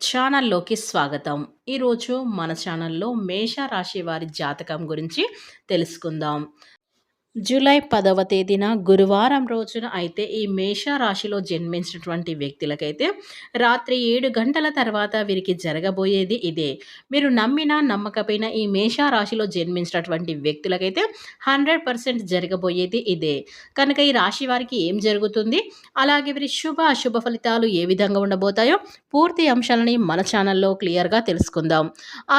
ఛానల్లోకి స్వాగతం. ఈరోజు మన ఛానల్లో మేష రాశి వారి జాతకం గురించి తెలుసుకుందాం. జూలై 10వ తేదీన గురువారం రోజున అయితే ఈ మేష రాశిలో జన్మించినటువంటి వ్యక్తులకైతే రాత్రి 7 గంటల తర్వాత వీరికి జరగబోయేది ఇదే. మీరు నమ్మినా నమ్మకపోయినా ఈ మేష రాశిలో జన్మించినటువంటి వ్యక్తులకైతే 100% జరగబోయేది ఇదే. కనుక ఈ రాశి వారికి ఏం జరుగుతుంది, అలాగే వీరి శుభ అశుభ ఫలితాలు ఏ విధంగా ఉండబోతాయో పూర్తి అంశాలని మన ఛానల్లో క్లియర్గా తెలుసుకుందాం.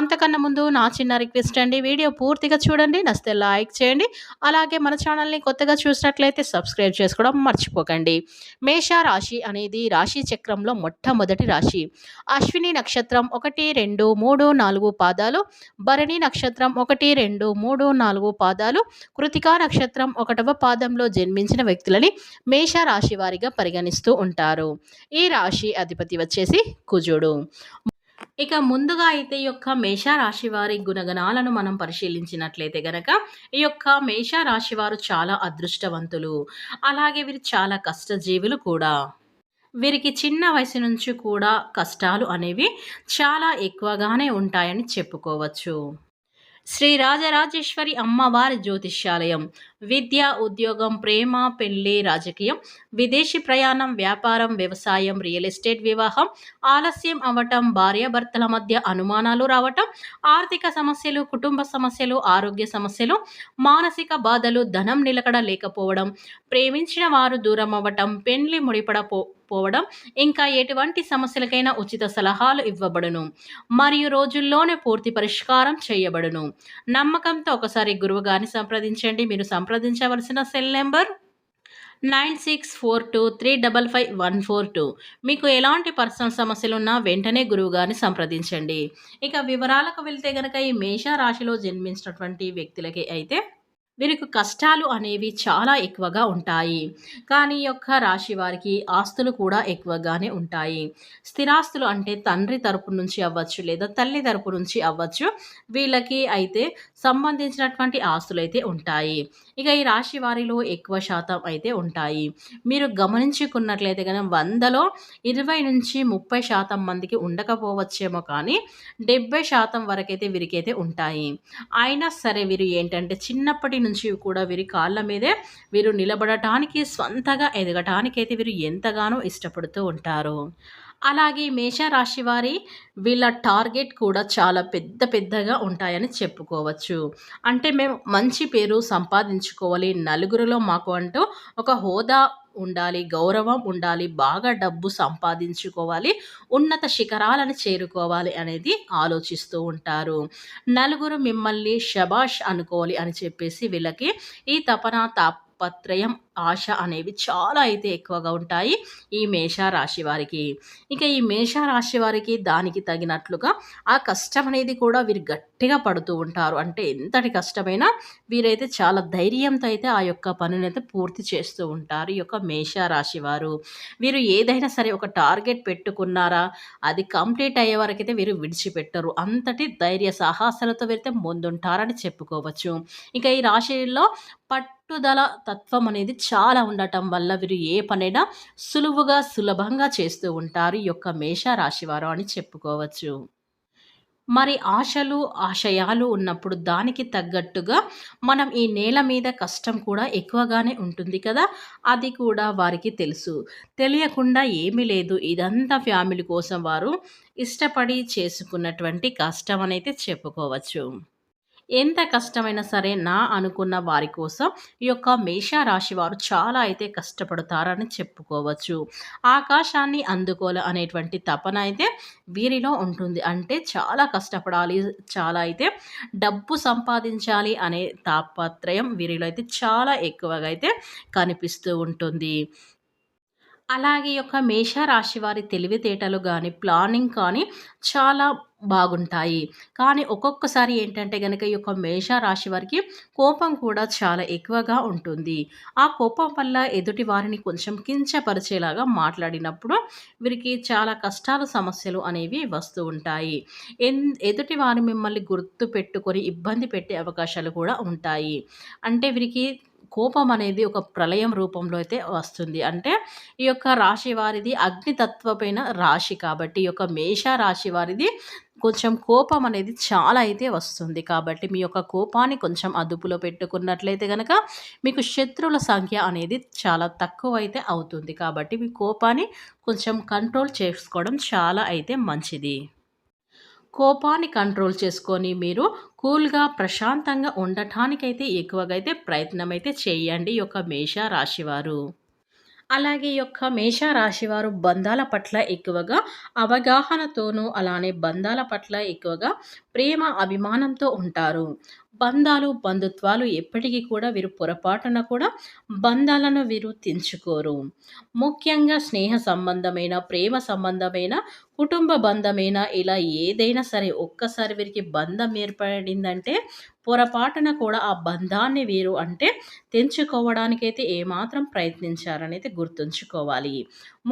అంతకన్నా ముందు నా చిన్న రిక్వెస్ట్ అండి, వీడియో పూర్తిగా చూడండి, నచ్చితే లైక్ చేయండి. అలాగే మన ఛానల్ని కొత్తగా చూసినట్లయితే సబ్స్క్రైబ్ చేసుకోవడం మర్చిపోకండి. మేష రాశి అనేది రాశి చక్రంలో మొట్టమొదటి రాశి. అశ్విని నక్షత్రం 1, 2, 3, 4 పాదాలు, భరణి నక్షత్రం 1, 2, 3, 4 పాదాలు, కృతికా నక్షత్రం 1వ పాదంలో జన్మించిన వ్యక్తులని మేష రాశి వారిగా పరిగణిస్తూ ఉంటారు. ఈ రాశి అధిపతి వచ్చేసి కుజుడు. ఇక ముందుగా అయితే ఈ యొక్క మేషరాశి వారి గుణగణాలను మనం పరిశీలించినట్లయితే గనక ఈ యొక్క మేషరాశి వారు చాలా అదృష్టవంతులు. అలాగే వీరు చాలా కష్టజీవులు కూడా. వీరికి చిన్న వయసు నుంచి కూడా కష్టాలు అనేవి చాలా ఎక్కువగానే ఉంటాయని చెప్పుకోవచ్చు. శ్రీ రాజరాజేశ్వరి అమ్మవారి జ్యోతిష్యాలయం. విద్య, ఉద్యోగం, ప్రేమ, పెళ్లి, రాజకీయం, విదేశీ ప్రయాణం, వ్యాపారం, వ్యవసాయం, రియల్ ఎస్టేట్, వివాహం, ఆలస్యం అవటం, భార్యాభర్తల మధ్య అనుమానాలు రావటం, ఆర్థిక సమస్యలు, కుటుంబ సమస్యలు, ఆరోగ్య సమస్యలు, మానసిక బాధలు, ధనం నిలకడ లేకపోవడం, ప్రేమించిన వారు దూరం అవ్వటం, పెండ్లి పోవడం, ఇంకా ఎటువంటి సమస్యలకైనా ఉచిత సలహాలు ఇవ్వబడును మరియు రోజుల్లోనే పూర్తి పరిష్కారం చేయబడును. నమ్మకంతో ఒకసారి గురువు గారిని సంప్రదించండి. మీరు సంప్రదించవలసిన సెల్ నెంబర్ 9642355142. మీకు ఎలాంటి పర్సనల్ సమస్యలున్నా వెంటనే గురువు గారిని సంప్రదించండి. ఇక వివరాలకు వెళ్తే గనక ఈ మేష రాశిలో జన్మించినటువంటి వ్యక్తులకి అయితే వీరికి కష్టాలు అనేవి చాలా ఎక్కువగా ఉంటాయి. కానీ ఈ యొక్క రాశి వారికి ఆస్తులు కూడా ఎక్కువగానే ఉంటాయి. స్థిరాస్తులు అంటే తండ్రి తరపు నుంచి అవ్వచ్చు, లేదా తల్లి తరపు నుంచి అవ్వచ్చు. వీళ్ళకి అయితే సంబంధించినటువంటి ఆస్తులు అయితే ఉంటాయి. ఇక ఈ రాశి వారిలో ఎక్కువ శాతం అయితే ఉంటాయి. మీరు గమనించుకున్నట్లయితే కనుక 100లో 20-30% మందికి ఉండకపోవచ్చేమో, కానీ 70% వరకైతే వీరికైతే ఉంటాయి. అయినా సరే వీరు ఏంటంటే చిన్నప్పటి నుంచి కూడా వీరి కాళ్ళ మీదే వీరు నిలబడటానికి, స్వంతగా ఎదగటానికైతే వీరు ఎంతగానో ఇష్టపడుతూ ఉంటారు. అలాగే మేషరాశి వారి వీళ్ళ టార్గెట్ కూడా చాలా పెద్ద పెద్దగా ఉంటాయని చెప్పుకోవచ్చు. అంటే మేము మంచి పేరు సంపాదించుకోవాలి, నలుగురిలో మాకు అంటూ ఒక హోదా ఉండాలి, గౌరవం ఉండాలి, బాగా డబ్బు సంపాదించుకోవాలి, ఉన్నత శిఖరాలను చేరుకోవాలి అనేది ఆలోచిస్తూ ఉంటారు. నలుగురు మిమ్మల్ని శబాష్ అనుకోవాలి అని చెప్పేసి వీళ్ళకి ఈ తపన, తాపత్రయం, ఆశ అనేవి చాలా అయితే ఎక్కువగా ఉంటాయి ఈ మేష రాశి వారికి. ఇక ఈ మేష రాశి వారికి దానికి తగినట్లుగా ఆ కష్టం అనేది కూడా వీరు గట్టిగా పడుతూ ఉంటారు. అంటే ఎంతటి కష్టమైనా వీరైతే చాలా ధైర్యంతో అయితే ఆ యొక్క పనినైతే పూర్తి చేస్తూ ఉంటారు ఈ యొక్క మేష రాశి వారు. వీరు ఏదైనా సరే ఒక టార్గెట్ పెట్టుకున్నారా, అది కంప్లీట్ అయ్యే వరకైతే వీరు విడిచిపెట్టరు. అంతటి ధైర్య సాహసాలతో వీరైతే ముందుంటారని చెప్పుకోవచ్చు. ఇక ఈ రాశిలో పట్టుదల తత్వం అనేది చాలా ఉండటం వల్ల వీరు ఏ పనైనా సులభంగా చేస్తూ ఉంటారు ఈ యొక్క మేష రాశివారు అని చెప్పుకోవచ్చు. మరి ఆశలు, ఆశయాలు ఉన్నప్పుడు దానికి తగ్గట్టుగా మనం ఈ నేల మీద కష్టం కూడా ఎక్కువగానే ఉంటుంది కదా! అది కూడా వారికి తెలుసు. తెలియకుండా ఏమీ లేదు. ఇదంతా ఫ్యామిలీ కోసం వారు ఇష్టపడి చేసుకున్నటువంటి కష్టం అనైతే చెప్పుకోవచ్చు. ఎంత కష్టమైనా సరే నా అనుకున్న వారి కోసం ఈ యొక్క మేష రాశి వారు చాలా అయితే కష్టపడతారని చెప్పుకోవచ్చు. ఆకాశాన్ని అందుకోవాలి అనేటువంటి తపన అయితే వీరిలో ఉంటుంది. అంటే చాలా కష్టపడాలి, చాలా అయితే డబ్బు సంపాదించాలి అనే తాపత్రయం వీరిలో అయితే చాలా ఎక్కువగా అయితే కనిపిస్తూ ఉంటుంది. అలాగే ఈ యొక్క మేషరాశి వారి తెలివితేటలు గానీ, ప్లానింగ్ కానీ చాలా బాగుంటాయి. కానీ ఒక్కొక్కసారి ఏంటంటే గనక ఈ యొక్క మేషరాశి వారికి కోపం కూడా చాలా ఎక్కువగా ఉంటుంది. ఆ కోపం వల్ల ఎదుటి వారిని కొంచెం కించపరిచేలాగా మాట్లాడినప్పుడు వీరికి చాలా కష్టాలు, సమస్యలు అనేవి వస్తూ ఉంటాయి. ఎదుటి వారు మిమ్మల్ని గుర్తుపెట్టుకొని ఇబ్బంది పెట్టే అవకాశాలు కూడా ఉంటాయి. అంటే వీరికి కోపం అనేది ఒక ప్రళయం రూపంలో అయితే వస్తుంది. అంటే ఈ యొక్క రాశి వారిది అగ్నితత్వమైన రాశి కాబట్టి, ఈ యొక్క మేష రాశి వారిది కొంచెం కోపం అనేది చాలా అయితే వస్తుంది. కాబట్టి మీ యొక్క కోపాన్ని కొంచెం అదుపులో పెట్టుకున్నట్లయితే గనక మీకు శత్రువుల సంఖ్య అనేది చాలా తక్కువైతే అవుతుంది. కాబట్టి మీ కోపాన్ని కొంచెం కంట్రోల్ చేసుకోవడం చాలా అయితే మంచిది. కోపాన్ని కంట్రోల్ చేసుకొని మీరు కూల్‌గా, ప్రశాంతంగా ఉండటానికైతే ఎక్కువగా అయితే ప్రయత్నమైతే చేయండి ఈ యొక్క మేష రాశివారు. అలాగే ఈ యొక్క మేష రాశివారు బంధాల పట్ల ఎక్కువగా అవగాహనతోనూ, అలానే బంధాల పట్ల ఎక్కువగా ప్రేమ, అభిమానంతో ఉంటారు. బంధాలు, బంధుత్వాలు ఎప్పటికీ కూడా వీరు పొరపాటున కూడా బంధాలను వీరు తెంచుకోరు. ముఖ్యంగా స్నేహ సంబంధమైన, ప్రేమ సంబంధమైన, కుటుంబ బంధమైన ఇలా ఏదైనా సరే ఒక్కసారి వీరికి బంధం ఏర్పడిందంటే పొరపాటున కూడా ఆ బంధాన్ని వీరు అంటే తెంచుకోవడానికైతే ఏమాత్రం ప్రయత్నించారనైతే గుర్తుంచుకోవాలి.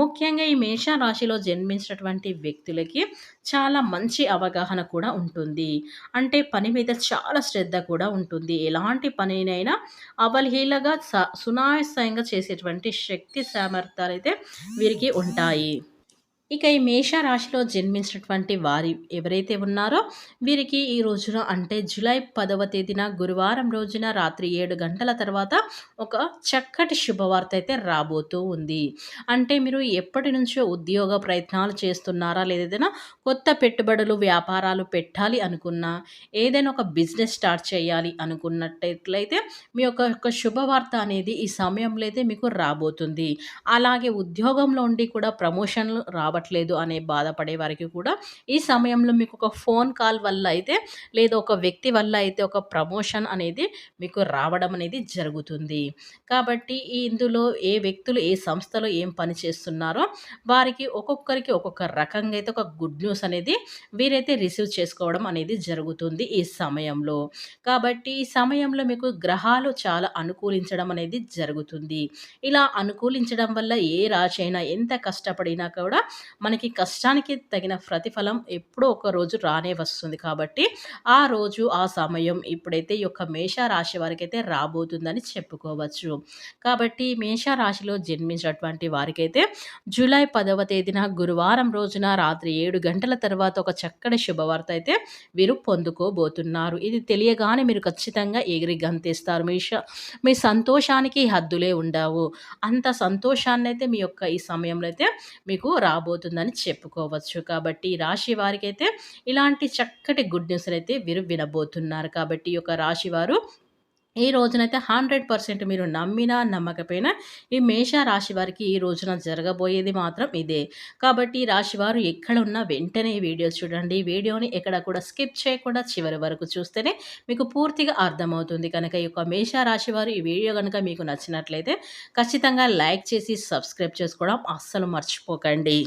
ముఖ్యంగా ఈ మేష రాశిలో జన్మించినటువంటి వ్యక్తులకి చాలా మంచి అవగాహన కూడా ఉంటుంది. అంటే పని మీద చాలా శ్రద్ధ కూడా ఉంటుంది. ఎలాంటి పనినైనా అవలీలగా సునాయాసంగా చేసేటువంటి శక్తి సామర్థ్యాలైతే వీరికి ఉంటాయి. ఇక ఈ మేష రాశిలో జన్మించినటువంటి వారి ఎవరైతే ఉన్నారో వీరికి ఈ రోజున అంటే జూలై 10వ తేదీన గురువారం రోజున రాత్రి 7 గంటల తర్వాత ఒక చక్కటి శుభవార్త అయితే రాబోతూ ఉంది. అంటే మీరు ఎప్పటి నుంచో ఉద్యోగ ప్రయత్నాలు చేస్తున్నారా? లేదా ఏదైనా కొత్త పెట్టుబడులు, వ్యాపారాలు పెట్టాలి అనుకున్నా, ఏదైనా ఒక బిజినెస్ స్టార్ట్ చేయాలి అనుకున్నట్టయితే మీ యొక్క శుభవార్త అనేది ఈ సమయంలో అయితే మీకు రాబోతుంది. అలాగే ఉద్యోగంలో ఉండి కూడా ప్రమోషన్‌లు రావట్లేదు అనే బాధపడే వారికి కూడా ఈ సమయంలో మీకు ఒక ఫోన్ కాల్ వల్ల అయితే లేదా ఒక వ్యక్తి వల్ల అయితే ఒక ప్రమోషన్ అనేది మీకు రావడం అనేది జరుగుతుంది. కాబట్టి ఇందులో ఏ వ్యక్తులు ఏ సంస్థలో ఏం పని చేస్తున్నారో వారికి ఒక్కొక్కరికి ఒక్కొక్క రకంగా అయితే ఒక గుడ్ న్యూస్ అనేది వీరైతే రిసీవ్ చేసుకోవడం అనేది జరుగుతుంది ఈ సమయంలో. కాబట్టి ఈ సమయంలో మీకు గ్రహాలు చాలా అనుకూలించడం అనేది జరుగుతుంది. ఇలా అనుకూలించడం వల్ల ఏ రాశి అయినా ఎంత కష్టపడినా కూడా మనకి కష్టానికి తగిన ప్రతిఫలం ఎప్పుడో ఒక రోజు రానే వస్తుంది. కాబట్టి ఆ రోజు, ఆ సమయం ఇప్పుడైతే ఈ యొక్క మేష రాశి వారికైతే రాబోతుందని చెప్పుకోవచ్చు. కాబట్టి మేష రాశిలో జన్మించినటువంటి వారికైతే జూలై 10వ తేదీన గురువారం రోజున రాత్రి 7 గంటల తర్వాత ఒక చక్కటి శుభవార్త అయితే వీరు పొందుకోబోతున్నారు. ఇది తెలియగానే మీరు ఖచ్చితంగా ఎగిరి గంతేస్తారు. మీ సంతోషానికి హద్దులే ఉండవు. అంత సంతోషాన్నైతే మీ యొక్క ఈ సమయంలో అయితే మీకు రాబోతుందని చెప్పుకోవచ్చు. కాబట్టి ఈ రాశి వారికైతే ఇలాంటి చక్కటి గుడ్ న్యూస్‌నైతే వీరు వినబోతున్నారు. కాబట్టి ఈ యొక్క రాశి వారు ఈ రోజునైతే 100% మీరు నమ్మినా, నమ్మకపోయినా ఈ మేష రాశి వారికి ఈ రోజున జరగబోయేది మాత్రం ఇదే. కాబట్టి ఈ రాశి వారు ఎక్కడున్నా వెంటనే ఈ వీడియోస్ చూడండి. ఈ వీడియోని ఎక్కడ కూడా స్కిప్ చేయకుండా చివరి వరకు చూస్తేనే మీకు పూర్తిగా అర్థమవుతుంది. కనుక ఈ యొక్క మేష రాశి వారు ఈ వీడియో గనుక మీకు నచ్చినట్లయితే ఖచ్చితంగా లైక్ చేసి సబ్స్క్రైబ్ చేసుకోవడం అస్సలు మర్చిపోకండి.